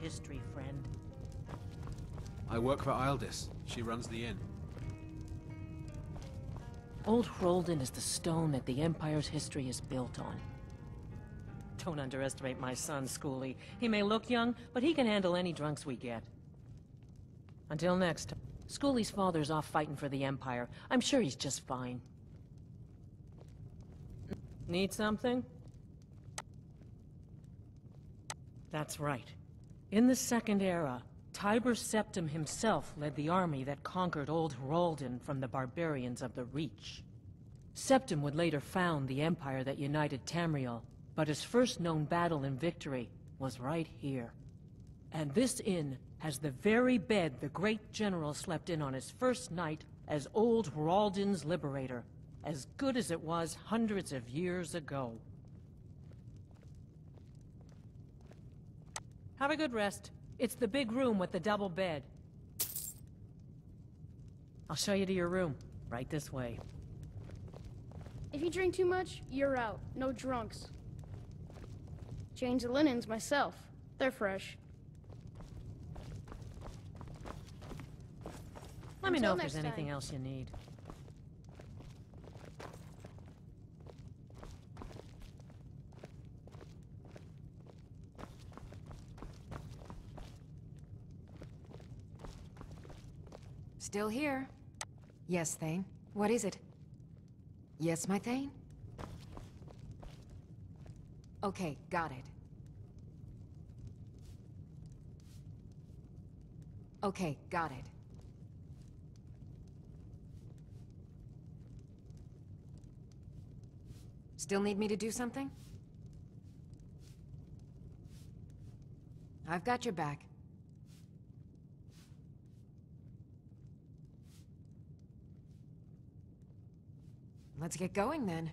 history, friend. I work for Ildis. She runs the inn. Old Hroldan is the stone that the Empire's history is built on. Don't underestimate my son, Schoolie. He may look young, but he can handle any drunks we get. Until next time. Schoolie's father's off fighting for the Empire. I'm sure he's just fine. Need something? That's right. In the Second Era, Tiber Septim himself led the army that conquered Old Hroldan from the barbarians of the Reach. Septim would later found the empire that united Tamriel, but his first known battle and victory was right here. And this inn has the very bed the great general slept in on his first night as Old Hroldan's liberator, as good as it was hundreds of years ago. Have a good rest. It's the big room with the double bed. I'll show you to your room. Right this way. If you drink too much, you're out. No drunks. Change the linens myself. They're fresh. Let me know if Until there's next anything time. else you need. Still here. Yes, Thane. What is it? Yes, my Thane? Okay, got it. Okay, got it. Still need me to do something? I've got your back. Let's get going then.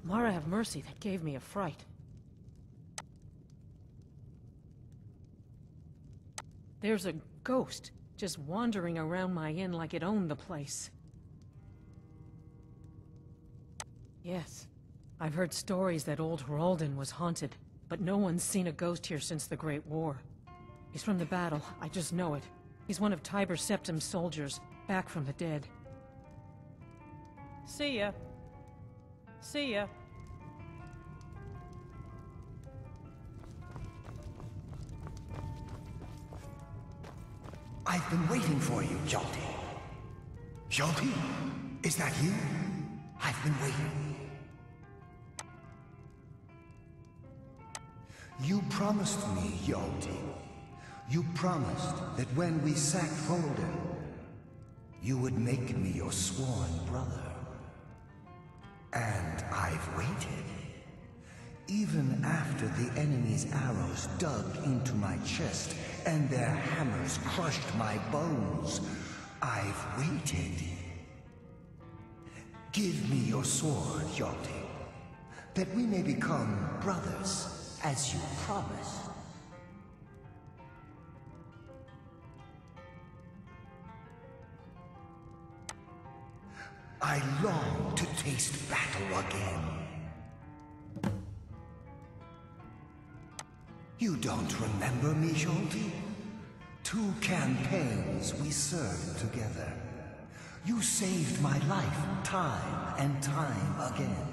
Mara have mercy, that gave me a fright. There's a ghost just wandering around my inn like it owned the place. Yes, I've heard stories that Old Hroldan was haunted, but no one's seen a ghost here since the Great War. He's from the battle, I just know it. He's one of Tiber Septim's soldiers, back from the dead. See ya. See ya. I've been waiting for you, Hjalti. Hjalti? Is that you? I've been waiting. You promised me, Hjalti. You promised that when we sacked Folden, you would make me your sworn brother. And I've waited. Even after the enemy's arrows dug into my chest and their hammers crushed my bones, I've waited. Give me your sword, Hjalti, that we may become brothers, as you promised. I long to taste battle again. You don't remember me, Hjalti? 2 campaigns we served together. You saved my life time and time again.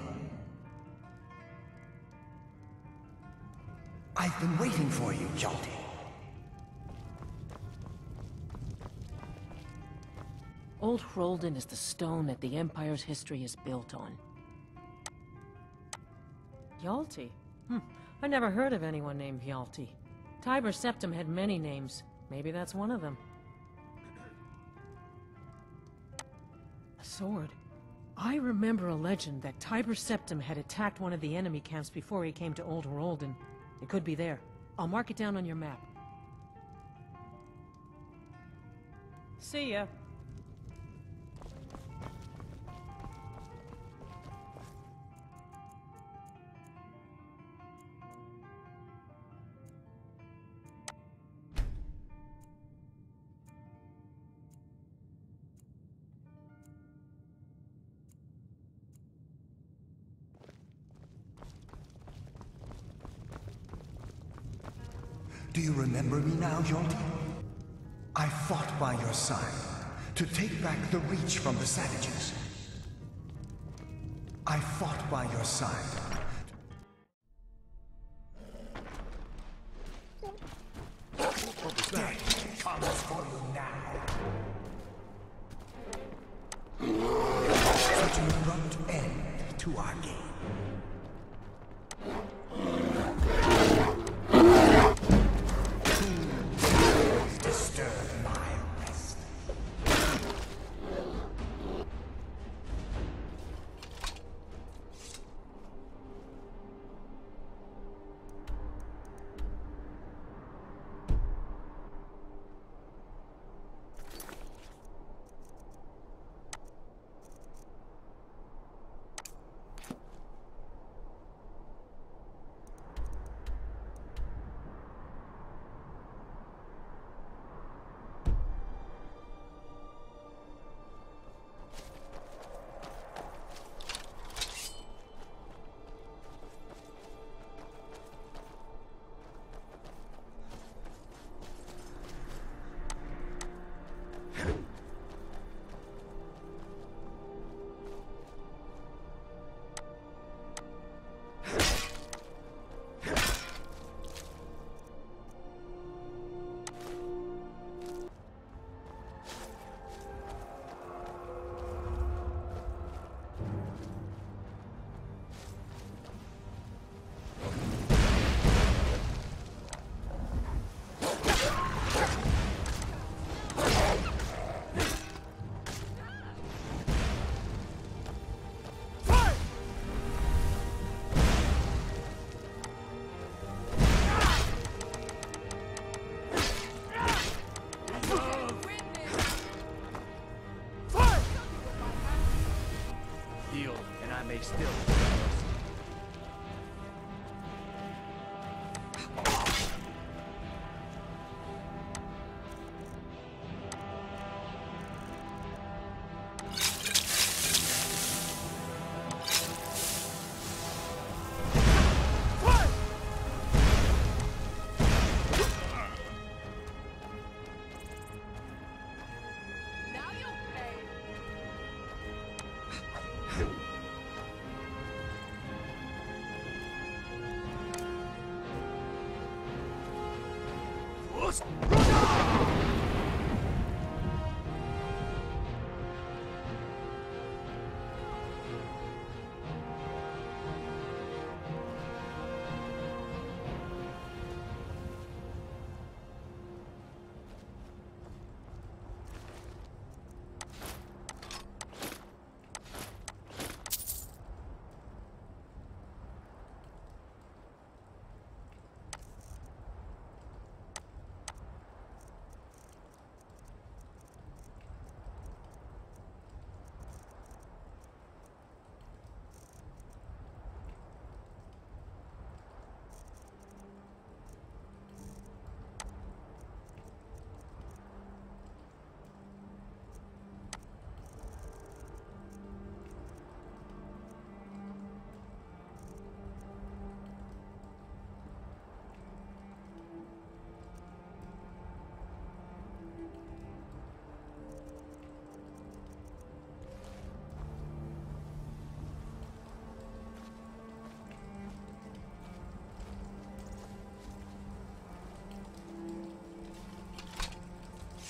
I've been waiting for you, Hjalti. Old Hroldan is the stone that the Empire's history is built on. Hjalti? I never heard of anyone named Hjalti. Tiber Septim had many names. Maybe that's one of them. A sword. I remember a legend that Tiber Septim had attacked one of the enemy camps before he came to Old Hroldan. It could be there. I'll mark it down on your map. See ya. Do you remember me now, Hjalti? I fought by your side to take back the Reach from the savages. I fought by your side. Death comes for you now. Such an abrupt end to our game.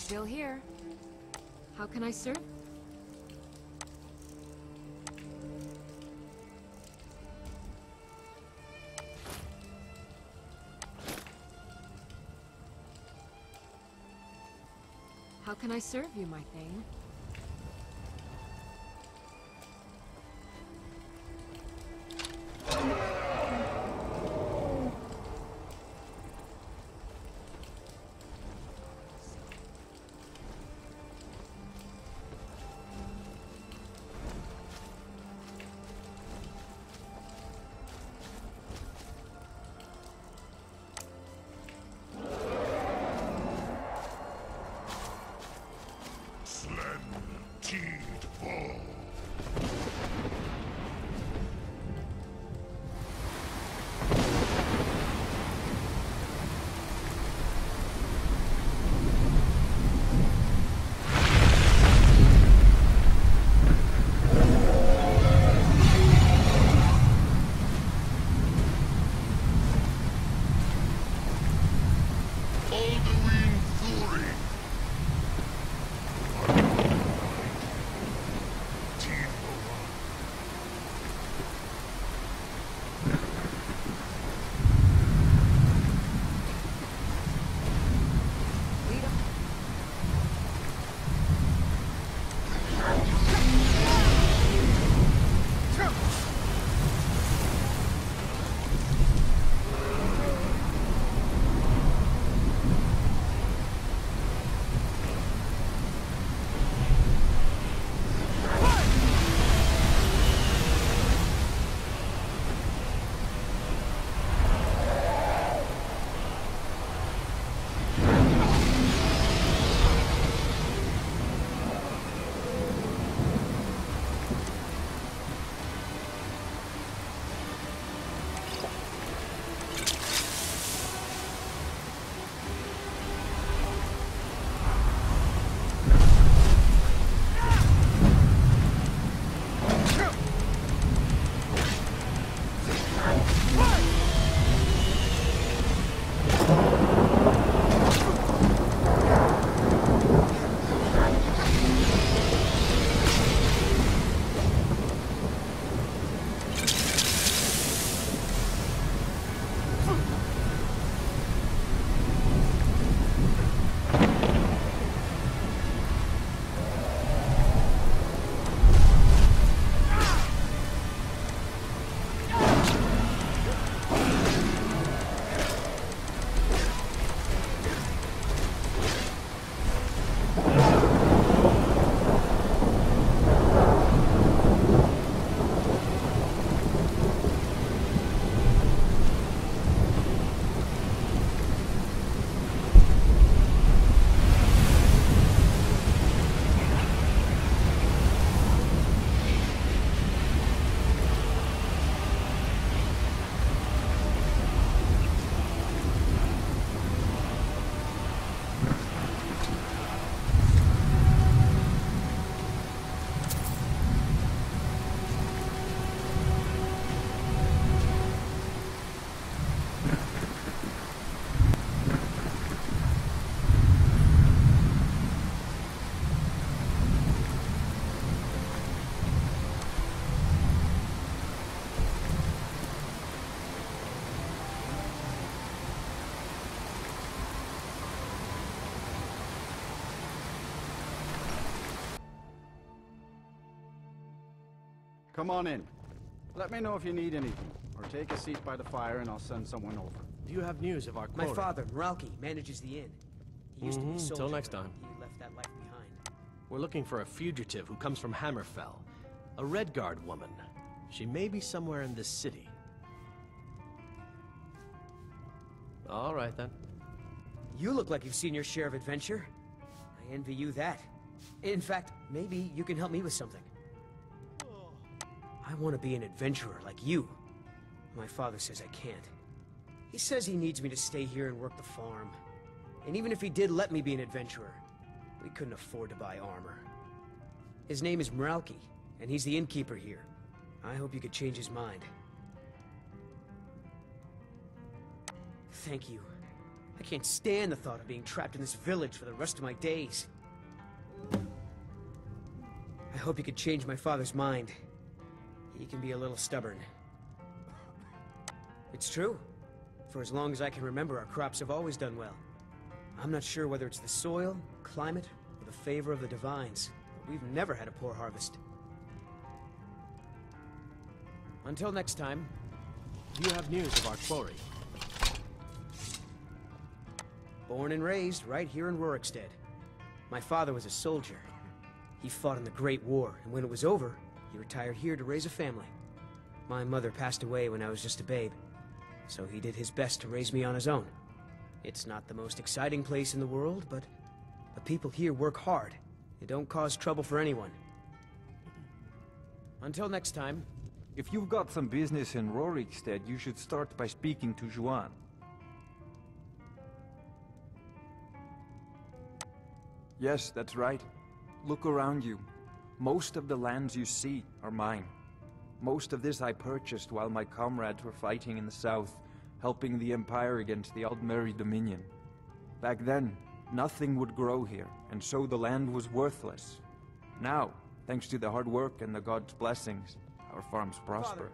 Still here. How can I serve? How can I serve you, my thane? Come on in. Let me know if you need anything, or take a seat by the fire and I'll send someone over. Do you have news of our My quarry? father, Hjalti, manages the inn. He used to be a soldier. Till next time. He left that life behind. We're looking for a fugitive who comes from Hammerfell. A Redguard woman. She may be somewhere in this city. All right, then. You look like you've seen your share of adventure. I envy you that. In fact, maybe you can help me with something. I want to be an adventurer like you. My father says I can't. He says he needs me to stay here and work the farm. And even if he did let me be an adventurer, we couldn't afford to buy armor. His name is Hjalti, and he's the innkeeper here. I hope you could change his mind. Thank you. I can't stand the thought of being trapped in this village for the rest of my days. I hope you could change my father's mind. He can be a little stubborn. It's true. For as long as I can remember, our crops have always done well. I'm not sure whether it's the soil, climate, or the favor of the divines, but we've never had a poor harvest. Until next time. Do you have news of our quarry? Born and raised right here in Rorikstead. My father was a soldier. He fought in the Great War, and when it was over, he retired here to raise a family. My mother passed away when I was just a babe, so he did his best to raise me on his own. It's not the most exciting place in the world, but the people here work hard, They don't cause trouble for anyone. Until next time. If you've got some business in Rorikstead, you should start by speaking to Juan. Yes, that's right. Look around you. Most of the lands you see are mine. Most of this I purchased while my comrades were fighting in the south, helping the Empire against the Aldmeri Dominion. Back then, nothing would grow here, and so the land was worthless. Now, thanks to the hard work and the gods' blessings, our farms prosper. Father,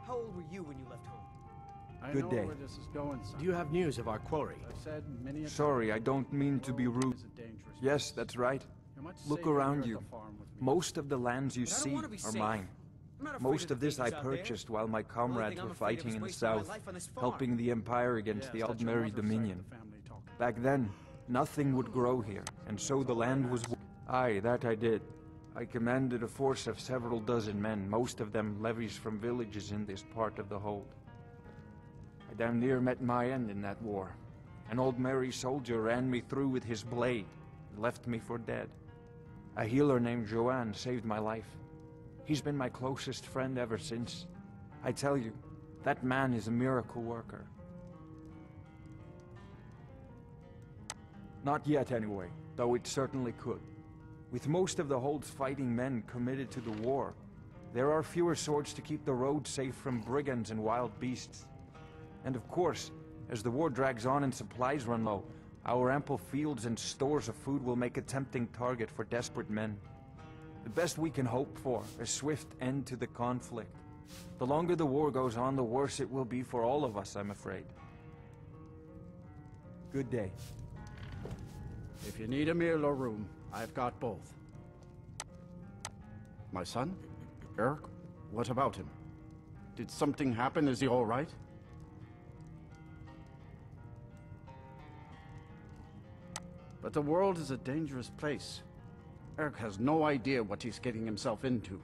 how old were you when you left home? I Good know day. where this is going, son. Do you have news of our quarry? I've said many a Sorry, time, I don't mean to be rude. is a dangerous Yes, place. that's right. You're much Look safer around here at you. the farm with me. Most of the lands you But I don't see wanna be are safe. mine. I'm not afraid Most the of this I thieves out there. purchased while my The only comrades thing I'm were afraid of fighting is in the wasting my south, life on this farm. helping the Empire against Yes, the that's your Aldmeri mother's side of Dominion. the family talking. Back then, nothing would grow here, and so the land was... Aye, that I did. I commanded a force of several dozen men, most of them levies from villages in this part of the hold. I damn near met my end in that war. An old merry soldier ran me through with his blade, and left me for dead. A healer named Joanne saved my life. He's been my closest friend ever since. I tell you, that man is a miracle worker. Not yet, anyway, though it certainly could. With most of the Hold's fighting men committed to the war, there are fewer swords to keep the road safe from brigands and wild beasts. And of course, as the war drags on and supplies run low, our ample fields and stores of food will make a tempting target for desperate men. The best we can hope for is a swift end to the conflict. The longer the war goes on, the worse it will be for all of us, I'm afraid. Good day. If you need a meal or room, I've got both. My son? Eric? What about him? Did something happen? Is he all right? But the world is a dangerous place. Eric has no idea what he's getting himself into.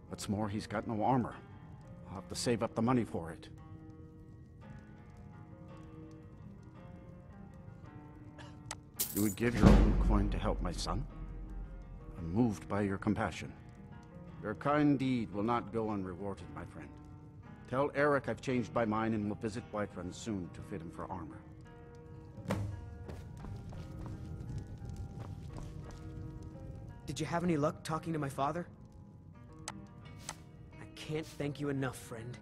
What's more, he's got no armor. I'll have to save up the money for it. You would give your own coin to help my son? I'm moved by your compassion. Your kind deed will not go unrewarded, my friend. Tell Eric I've changed my mind and will visit Whiterun soon to fit him for armor. Did you have any luck talking to my father? I can't thank you enough, friend.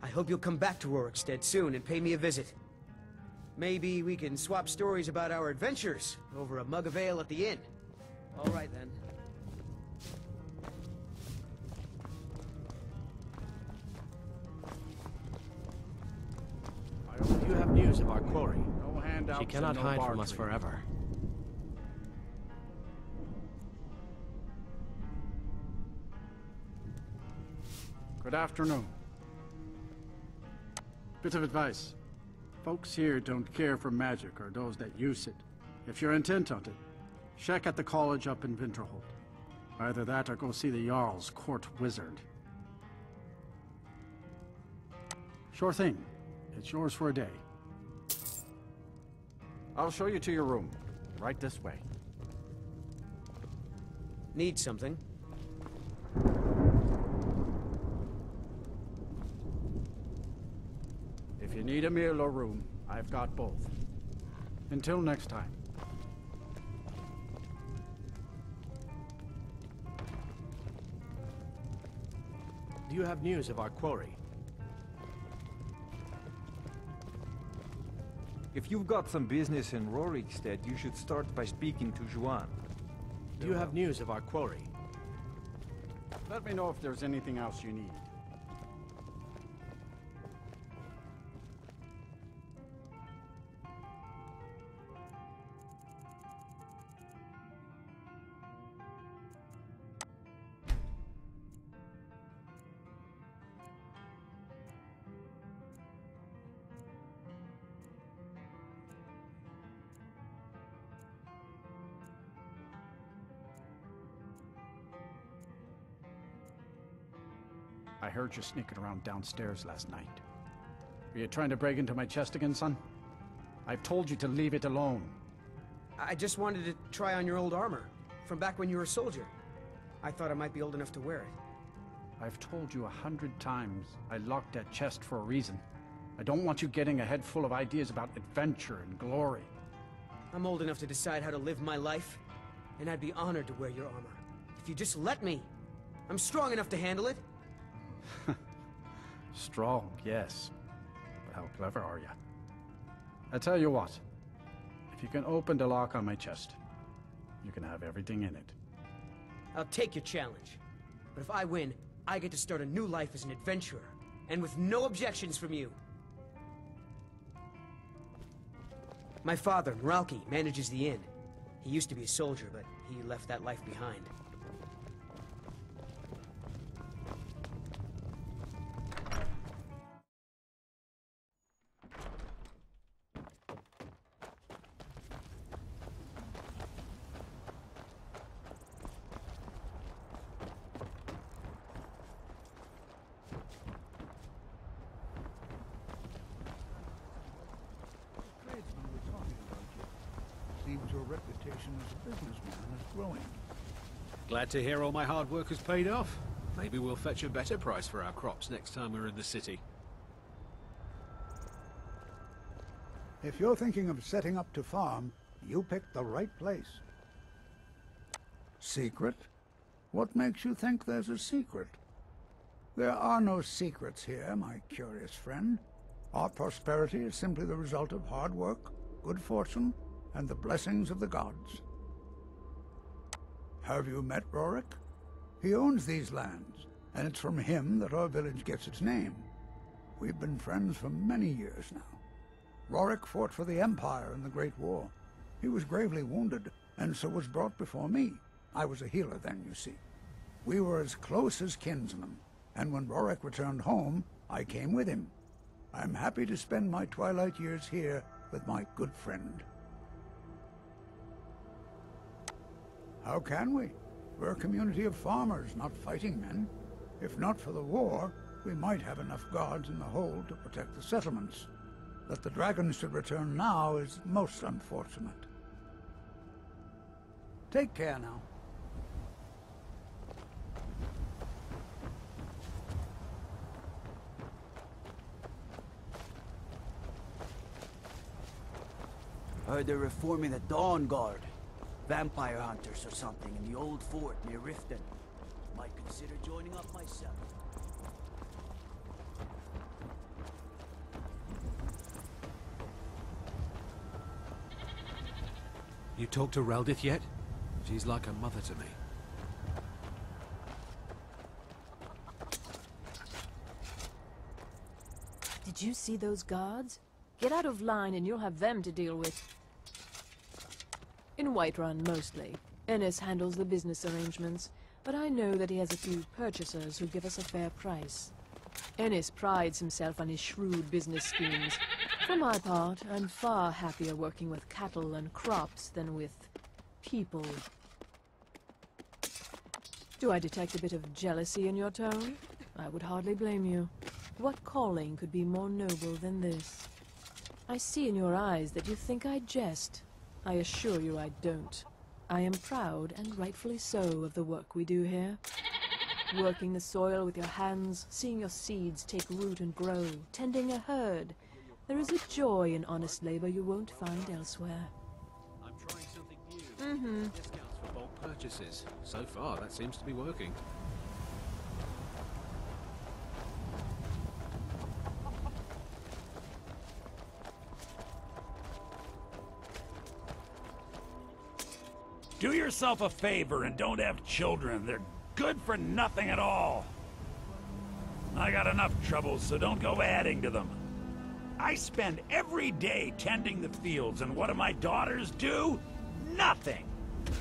I hope you'll come back to Rorikstead soon and pay me a visit. Maybe we can swap stories about our adventures over a mug of ale at the inn. All right, then. Do you have news of our quarry? No handouts. She cannot and no hide from us bartering. forever. Good afternoon. Bit of advice. Folks here don't care for magic or those that use it. If you're intent on it, check at the college up in Winterhold. Either that or go see the Jarl's court wizard. Sure thing. It's yours for a day. I'll show you to your room. Right this way. Need something? If you need a meal or room, I've got both. Until next time. Do you have news of our quarry? If you've got some business in Rorikstead, you should start by speaking to Juan. Do you have news of our quarry? Let me know if there's anything else you need. I heard you sneaking around downstairs last night. Are you trying to break into my chest again, son? I've told you to leave it alone. I just wanted to try on your old armor. From back when you were a soldier. I thought I might be old enough to wear it. I've told you 100 times I locked that chest for a reason. I don't want you getting a head full of ideas about adventure and glory. I'm old enough to decide how to live my life, and I'd be honored to wear your armor. If you just let me. I'm strong enough to handle it. Strong, yes. But how clever are you? I tell you what. If you can open the lock on my chest, you can have everything in it. I'll take your challenge. But if I win, I get to start a new life as an adventurer, and with no objections from you. My father, Hjalti, manages the inn. He used to be a soldier, but he left that life behind. Seems your reputation as a businessman is growing. Glad to hear all my hard work has paid off. Maybe we'll fetch a better price for our crops next time we're in the city. If you're thinking of setting up to farm, you picked the right place. Secret? What makes you think there's a secret? There are no secrets here, my curious friend. Our prosperity is simply the result of hard work, good fortune, and the blessings of the gods. Have you met Rorik? He owns these lands, and it's from him that our village gets its name. We've been friends for many years now. Rorik fought for the Empire in the Great War. He was gravely wounded, and so was brought before me. I was a healer then, you see. We were as close as kinsmen, and when Rorik returned home, I came with him. I'm happy to spend my twilight years here with my good friend. How can we? We're a community of farmers, not fighting men. If not for the war, we might have enough guards in the hold to protect the settlements. That the dragons should return now is most unfortunate. Take care now. Heard they're reforming the Dawn Guard. Vampire hunters or something in the old fort near Riften. Might consider joining up myself. You talked to Reldith yet? She's like a mother to me. Did you see those guards? Get out of line and you'll have them to deal with. In Whiterun, mostly. Ennis handles the business arrangements, but I know that he has a few purchasers who give us a fair price. Ennis prides himself on his shrewd business schemes. For my part, I'm far happier working with cattle and crops than with people. Do I detect a bit of jealousy in your tone? I would hardly blame you. What calling could be more noble than this? I see in your eyes that you think I jest. I assure you I don't. I am proud, and rightfully so, of the work we do here. Working the soil with your hands, seeing your seeds take root and grow, tending a herd. There is a joy in honest labor you won't find elsewhere. I'm trying something new. Discounts for bulk purchases. So far, that seems to be working. Do yourself a favor and don't have children. They're good for nothing at all. I got enough troubles, so don't go adding to them. I spend every day tending the fields, and what do my daughters do? Nothing.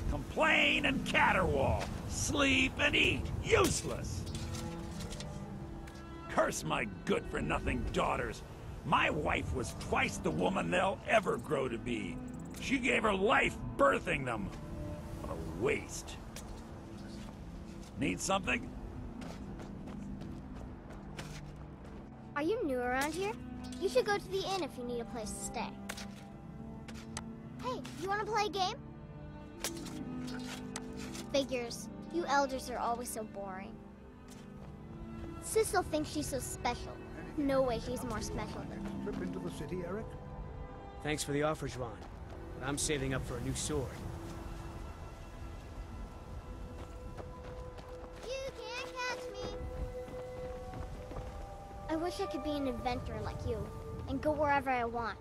Complain and caterwaul. Sleep and eat. Useless. Curse my good-for-nothing daughters. My wife was twice the woman they'll ever grow to be. She gave her life birthing them. What a waste. Need something? Are you new around here? You should go to the inn if you need a place to stay. Hey, you want to play a game? Figures. You elders are always so boring. Sissel thinks she's so special. No way she's more special than me. Trip into the city, Eric? Thanks for the offer, Juan. But I'm saving up for a new sword. You can't catch me! I wish I could be an adventurer like you, and go wherever I want.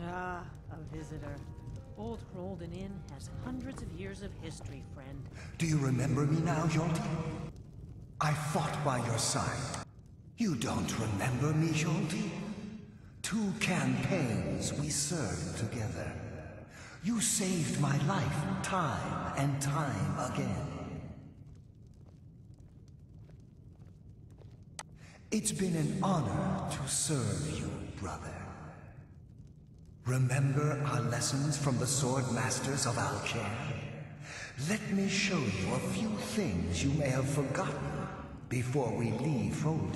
Ah, a visitor. Old Hrolden Inn has hundreds of years of history, friend. Do you remember me now, Hjalti? I fought by your side. You don't remember me, Hjalti? 2 campaigns we served together. You saved my life time and time again. It's been an honor to serve you, brother. Remember our lessons from the Sword Masters of Alcair? Let me show you a few things you may have forgotten before we leave Rorikstead.